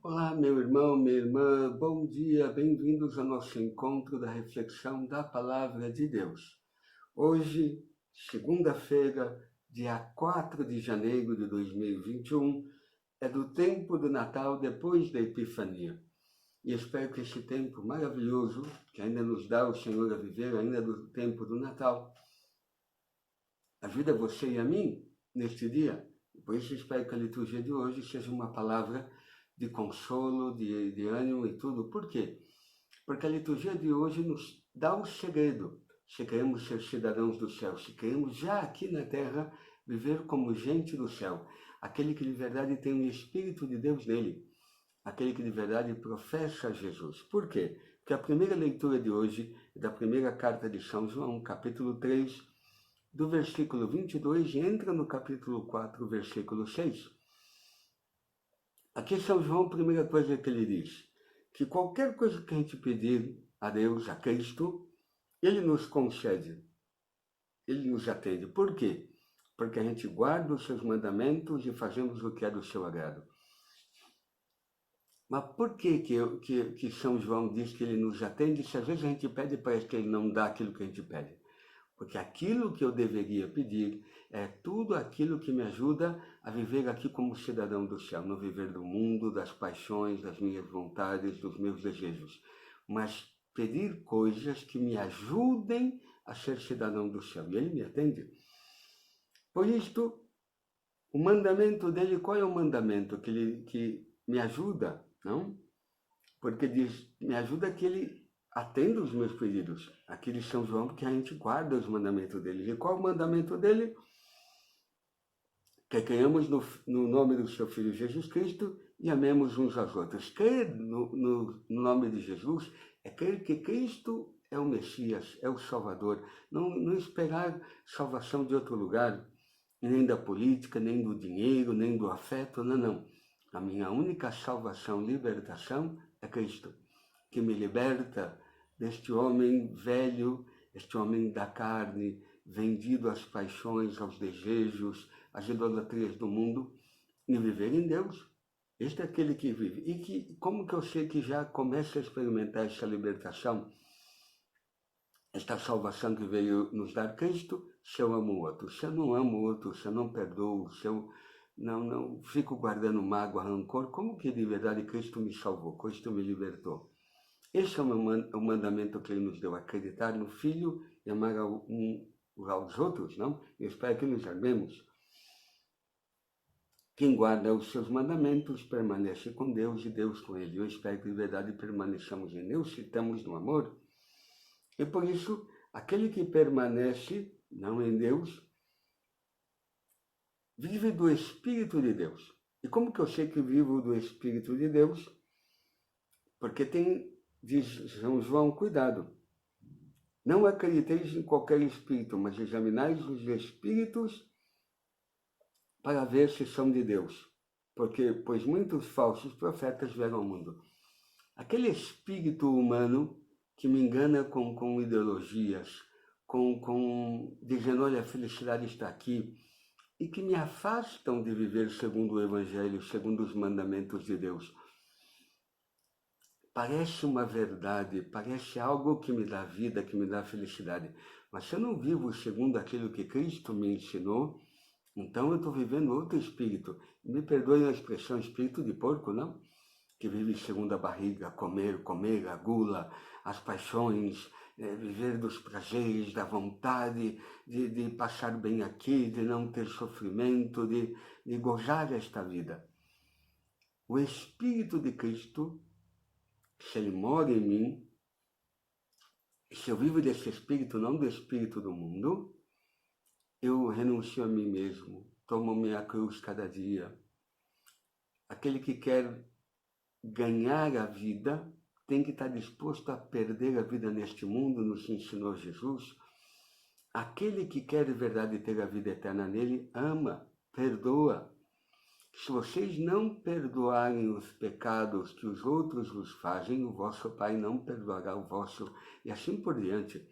Olá, meu irmão, minha irmã, bom dia, bem-vindos ao nosso encontro da reflexão da Palavra de Deus. Hoje, segunda-feira, dia 4 de janeiro de 2021, é do tempo do Natal depois da Epifania. E espero que esse tempo maravilhoso, que ainda nos dá o Senhor a viver, ainda do tempo do Natal, ajude você e a mim neste dia. Por isso espero que a liturgia de hoje seja uma palavra de consolo, de ânimo e tudo. Por quê? Porque a liturgia de hoje nos dá o segredo. Se queremos ser cidadãos do céu, se queremos já aqui na terra viver como gente do céu, aquele que de verdade tem o Espírito de Deus nele, aquele que de verdade professa Jesus. Por quê? Porque a primeira leitura de hoje é da primeira carta de São João, capítulo 3, do versículo 22, e entra no capítulo 4, versículo 6. Aqui São João, a primeira coisa que ele diz, que qualquer coisa que a gente pedir a Deus, a Cristo, ele nos concede, ele nos atende. Por quê? Porque a gente guarda os seus mandamentos e fazemos o que é do seu agrado. Mas por que São João diz que ele nos atende se às vezes a gente pede e parece que ele não dá aquilo que a gente pede? Porque aquilo que eu deveria pedir é tudo aquilo que me ajuda a viver aqui como cidadão do céu, não viver do mundo, das paixões, das minhas vontades, dos meus desejos, mas pedir coisas que me ajudem a ser cidadão do céu. E ele me atende. Por isto, o mandamento dele, qual é o mandamento que me ajuda, não? Porque diz, me ajuda que ele atenda os meus pedidos. Aqui de São João, porque a gente guarda os mandamentos dele. E qual é o mandamento dele? Que creiamos no nome do seu Filho Jesus Cristo e amemos uns aos outros. Crer no nome de Jesus é crer que Cristo é o Messias, é o Salvador. Não esperar salvação de outro lugar, nem da política, nem do dinheiro, nem do afeto, não. A minha única salvação, libertação é Cristo, que me liberta deste homem velho, este homem da carne, vendido às paixões, aos desejos, às idolatrias do mundo, e viver em Deus. Este é aquele que vive. E que, como que eu sei que já começa a experimentar essa libertação, esta salvação que veio nos dar Cristo, se eu amo o outro? Se eu não amo o outro, se eu não perdoo, se eu não fico guardando mágoa, rancor, como que de verdade Cristo me salvou, Cristo me libertou? Esse é o mandamento que ele nos deu, acreditar no Filho e amar aos outros, não? Eu espero que nos amemos. Quem guarda os seus mandamentos permanece com Deus e Deus com ele. Eu espero que de verdade permaneçamos em Deus, se estamos no amor. E por isso, aquele que permanece, não em Deus, vive do Espírito de Deus. E como que eu sei que vivo do Espírito de Deus? Porque diz São João, cuidado. Não acrediteis em qualquer espírito, mas examinais os espíritos para ver se são de Deus. Pois muitos falsos profetas vieram ao mundo. Aquele espírito humano que me engana com ideologias, dizendo, olha, a felicidade está aqui, e que me afastam de viver segundo o Evangelho, segundo os mandamentos de Deus. Parece uma verdade, parece algo que me dá vida, que me dá felicidade. Mas se eu não vivo segundo aquilo que Cristo me ensinou, então eu estou vivendo outro espírito. Me perdoem a expressão espírito de porco, não? Que vive segundo a barriga, comer, a gula, as paixões, viver dos prazeres, da vontade de passar bem aqui, de não ter sofrimento, de gozar esta vida. O Espírito de Cristo, se ele mora em mim, se eu vivo desse Espírito, não do Espírito do mundo, eu renuncio a mim mesmo, tomo minha cruz cada dia. Aquele que quer ganhar a vida tem que estar disposto a perder a vida neste mundo, nos ensinou Jesus. Aquele que quer de verdade ter a vida eterna nele, ama, perdoa. Se vocês não perdoarem os pecados que os outros vos fazem, o vosso Pai não perdoará o vosso, e assim por diante.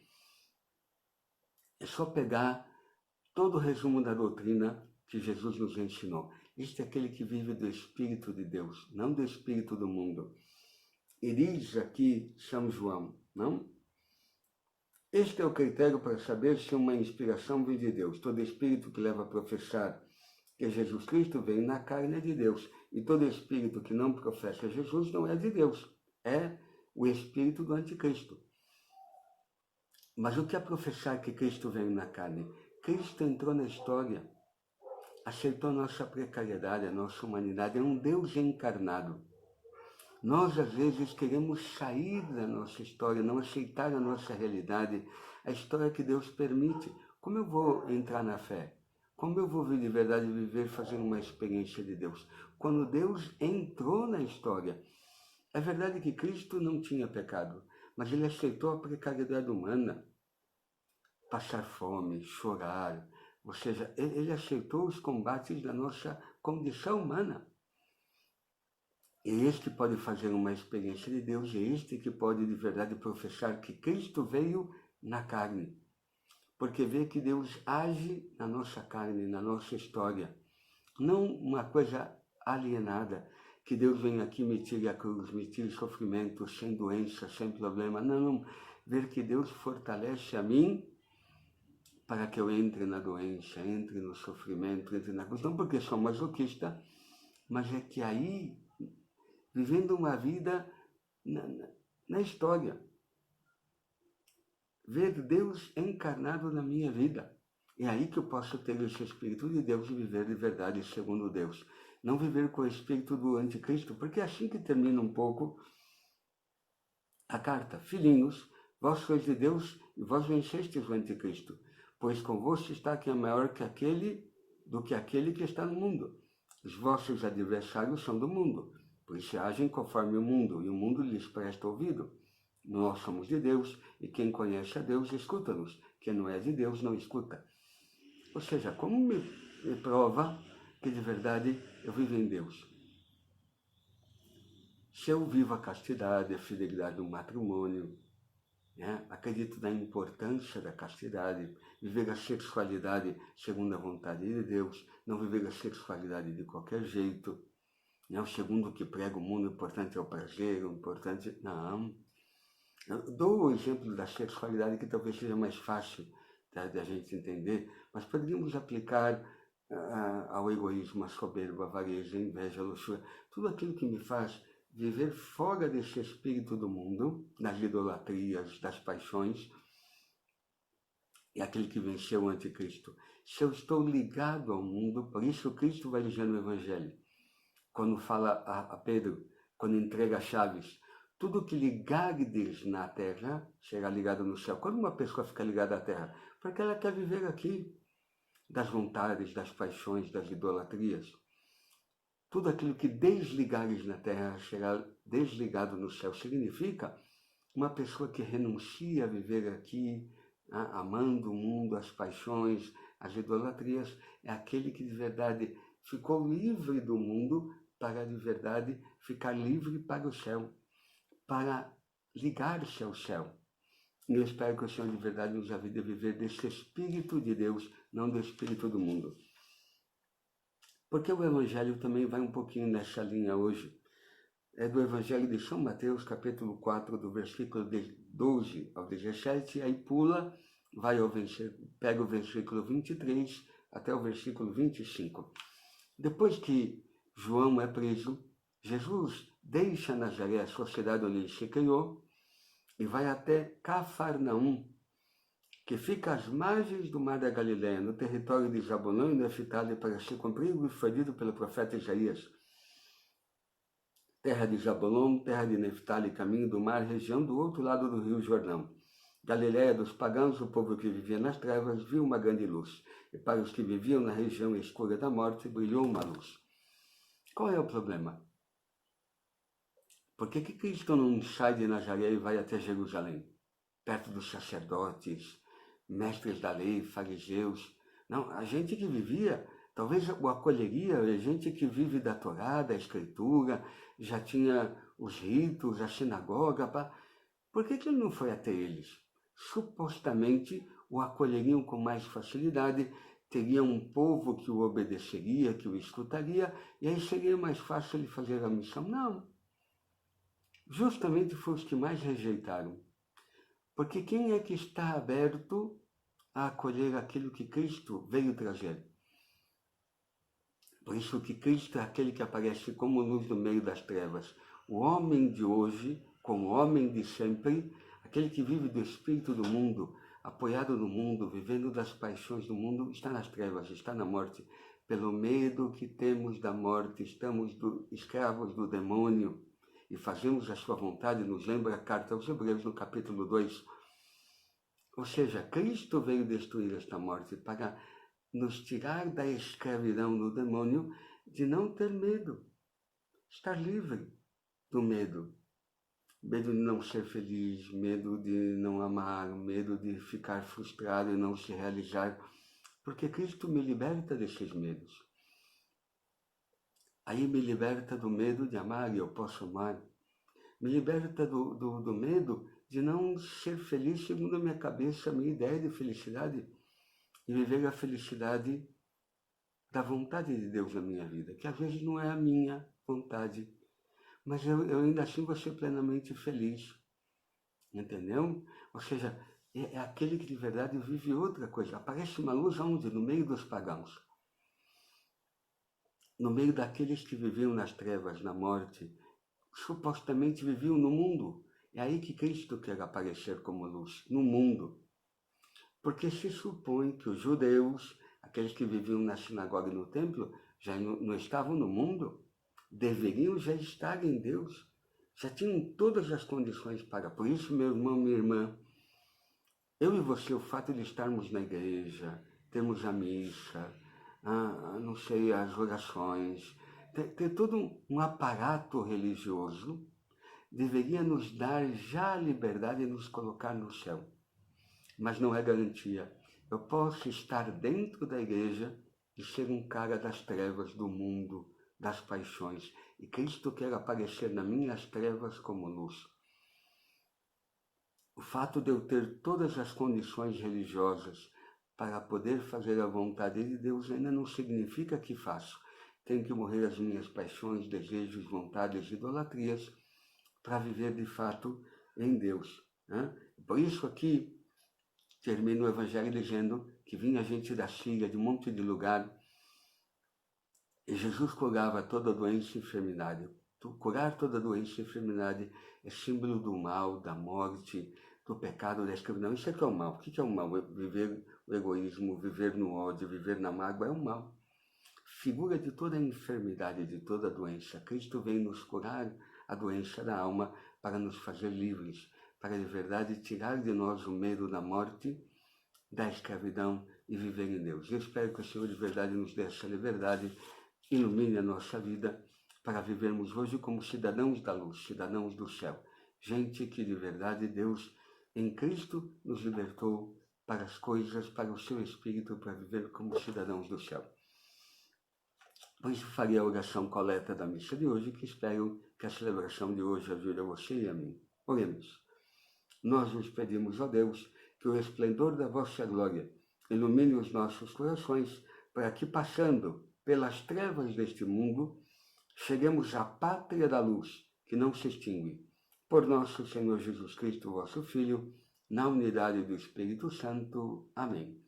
É só pegar todo o resumo da doutrina que Jesus nos ensinou. Este é aquele que vive do Espírito de Deus, não do Espírito do mundo. E diz aqui São João, não? Este é o critério para saber se uma inspiração vem de Deus. Todo espírito que leva a professar que Jesus Cristo veio na carne é de Deus. E todo espírito que não professa Jesus não é de Deus. É o espírito do anticristo. Mas o que é professar que Cristo veio na carne? Cristo entrou na história, aceitou nossa precariedade, a nossa humanidade. É um Deus encarnado. Nós, às vezes, queremos sair da nossa história, não aceitar a nossa realidade, a história que Deus permite. Como eu vou entrar na fé? Como eu vou de verdade viver fazendo uma experiência de Deus? Quando Deus entrou na história, é verdade que Cristo não tinha pecado, mas ele aceitou a precariedade humana, passar fome, chorar, ou seja, ele aceitou os combates da nossa condição humana. É este que pode fazer uma experiência de Deus, é este que pode de verdade professar que Cristo veio na carne. Porque vê que Deus age na nossa carne, na nossa história. Não uma coisa alienada, que Deus vem aqui me tire a cruz, me tire sofrimento, sem doença, sem problema. Não, ver que Deus fortalece a mim para que eu entre na doença, entre no sofrimento, entre na cruz. Não porque sou masoquista, mas é que aí, vivendo uma vida na história, ver Deus encarnado na minha vida. É aí que eu posso ter esse Espírito de Deus e viver de verdade segundo Deus. Não viver com o Espírito do anticristo, porque é assim que termina um pouco a carta. Filhinhos, vós sois de Deus e vós vencestes o anticristo, pois convosco está quem é maior do que aquele que está no mundo. Os vossos adversários são do mundo, pois se agem conforme o mundo, e o mundo lhes presta ouvido. Nós somos de Deus, e quem conhece a Deus, escuta-nos. Quem não é de Deus, não escuta. Ou seja, como me prova que de verdade eu vivo em Deus? Se eu vivo a castidade, a fidelidade do matrimônio, né? Acredito na importância da castidade, viver a sexualidade segundo a vontade de Deus, não viver a sexualidade de qualquer jeito, né? Segundo o que prega o mundo, o importante é o prazer, o importante... Não. Eu dou o exemplo da sexualidade que talvez seja mais fácil da gente entender, mas poderíamos aplicar ao egoísmo, à soberba, à avareza, à inveja, à luxúria, tudo aquilo que me faz viver fora desse espírito do mundo, das idolatrias, das paixões, é aquele que venceu o anticristo. Se eu estou ligado ao mundo, por isso Cristo vai dizer no Evangelho, quando fala a Pedro, quando entrega as chaves, tudo que ligardes na terra será ligado no céu. Quando uma pessoa fica ligada à terra? Porque ela quer viver aqui, das vontades, das paixões, das idolatrias. Tudo aquilo que desligares na terra será desligado no céu. Significa uma pessoa que renuncia a viver aqui, amando o mundo, as paixões, as idolatrias, é aquele que de verdade ficou livre do mundo para de verdade ficar livre para o céu, para ligar-se ao céu. E eu espero que o Senhor de verdade nos ajude a viver desse Espírito de Deus, não do Espírito do mundo. Porque o Evangelho também vai um pouquinho nessa linha hoje. É do Evangelho de São Mateus, capítulo 4, do versículo 12 ao 17, aí pula, pega o versículo 23 até o versículo 25. Depois que João é preso, Jesus deixa Nazaré, a sociedade onde ele se criou, e vai até Cafarnaum, que fica às margens do mar da Galileia, no território de Zabulão e Neftalí, para se cumprir o que foi dito pelo profeta Isaías. Terra de Zabulão, terra de Neftalí, caminho do mar, região do outro lado do rio Jordão. Galileia dos pagãos, o povo que vivia nas trevas, viu uma grande luz, e para os que viviam na região escura da morte, brilhou uma luz. Qual é o problema? Por que Cristo não sai de Nazaré e vai até Jerusalém? Perto dos sacerdotes, mestres da lei, fariseus. Não, a gente que vivia, talvez o acolheria, a gente que vive da Torá, da Escritura, já tinha os ritos, a sinagoga. Por que ele não foi até eles? Supostamente, o acolheriam com mais facilidade, teria um povo que o obedeceria, que o escutaria, e aí seria mais fácil ele fazer a missão. Não. Justamente foi os que mais rejeitaram. Porque quem é que está aberto a acolher aquilo que Cristo veio trazer? Por isso que Cristo é aquele que aparece como luz no meio das trevas. O homem de hoje, como o homem de sempre, aquele que vive do espírito do mundo, apoiado no mundo, vivendo das paixões do mundo, está nas trevas, está na morte. Pelo medo que temos da morte, estamos escravos do demônio e fazemos a sua vontade, nos lembra a carta aos Hebreus no capítulo 2. Ou seja, Cristo veio destruir esta morte para nos tirar da escravidão do demônio, de não ter medo, estar livre do medo. Medo de não ser feliz, medo de não amar, medo de ficar frustrado e não se realizar, porque Cristo me liberta desses medos. Aí me liberta do medo de amar e eu posso amar. Me liberta do medo de não ser feliz segundo a minha cabeça, a minha ideia de felicidade, e viver a felicidade da vontade de Deus na minha vida, que às vezes não é a minha vontade, mas eu ainda assim vou ser plenamente feliz, entendeu? Ou seja, é aquele que de verdade vive outra coisa. Aparece uma luz onde? No meio dos pagãos, no meio daqueles que viviam nas trevas, na morte, supostamente viviam no mundo. É aí que Cristo quer aparecer como luz, no mundo. Porque se supõe que os judeus, aqueles que viviam na sinagoga e no templo, já não estavam no mundo, deveriam já estar em Deus, já tinham todas as condições para. Por isso, meu irmão, minha irmã, eu e você, o fato de estarmos na igreja, termos a missa, não sei, as orações, ter todo um aparato religioso, deveria nos dar já a liberdade de nos colocar no céu. Mas não é garantia. Eu posso estar dentro da igreja e ser um cara das trevas do mundo, das paixões. E Cristo quer aparecer nas minhas trevas como luz. O fato de eu ter todas as condições religiosas para poder fazer a vontade de Deus ainda não significa que faço. Tenho que morrer as minhas paixões, desejos, vontades, idolatrias, para viver de fato em Deus. Né? Por isso aqui, termina o Evangelho dizendo que vinha gente da Síria, de um monte de lugar, e Jesus curava toda doença e enfermidade. Curar toda doença e enfermidade é símbolo do mal, da morte, do pecado, da escravidão. Isso é que é o mal. O que é o mal? Viver o egoísmo, viver no ódio, viver na mágoa é o mal. Figura de toda a enfermidade, de toda a doença. Cristo vem nos curar a doença da alma para nos fazer livres, para de verdade tirar de nós o medo da morte, da escravidão e viver em Deus. Eu espero que o Senhor de verdade nos dê essa liberdade, ilumine a nossa vida para vivermos hoje como cidadãos da luz, cidadãos do céu. Gente que de verdade Deus em Cristo nos libertou para as coisas, para o seu Espírito, para viver como cidadãos do céu. Por isso farei a oração coleta da missa de hoje, que espero que a celebração de hoje ajude a você e a mim. Oremos. Nós nos pedimos, ó Deus, que o esplendor da vossa glória ilumine os nossos corações, para que, passando pelas trevas deste mundo, cheguemos à pátria da luz, que não se extingue. Por nosso Senhor Jesus Cristo, vosso Filho, na unidade do Espírito Santo. Amém.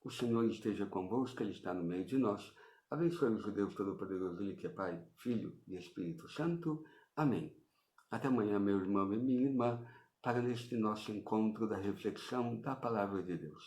O Senhor esteja convosco, Ele está no meio de nós. Abençoe-nos o Deus Todo-Poderoso, Ele que é Pai, Filho e Espírito Santo. Amém. Até amanhã, meu irmão e minha irmã, para neste nosso encontro da reflexão da Palavra de Deus.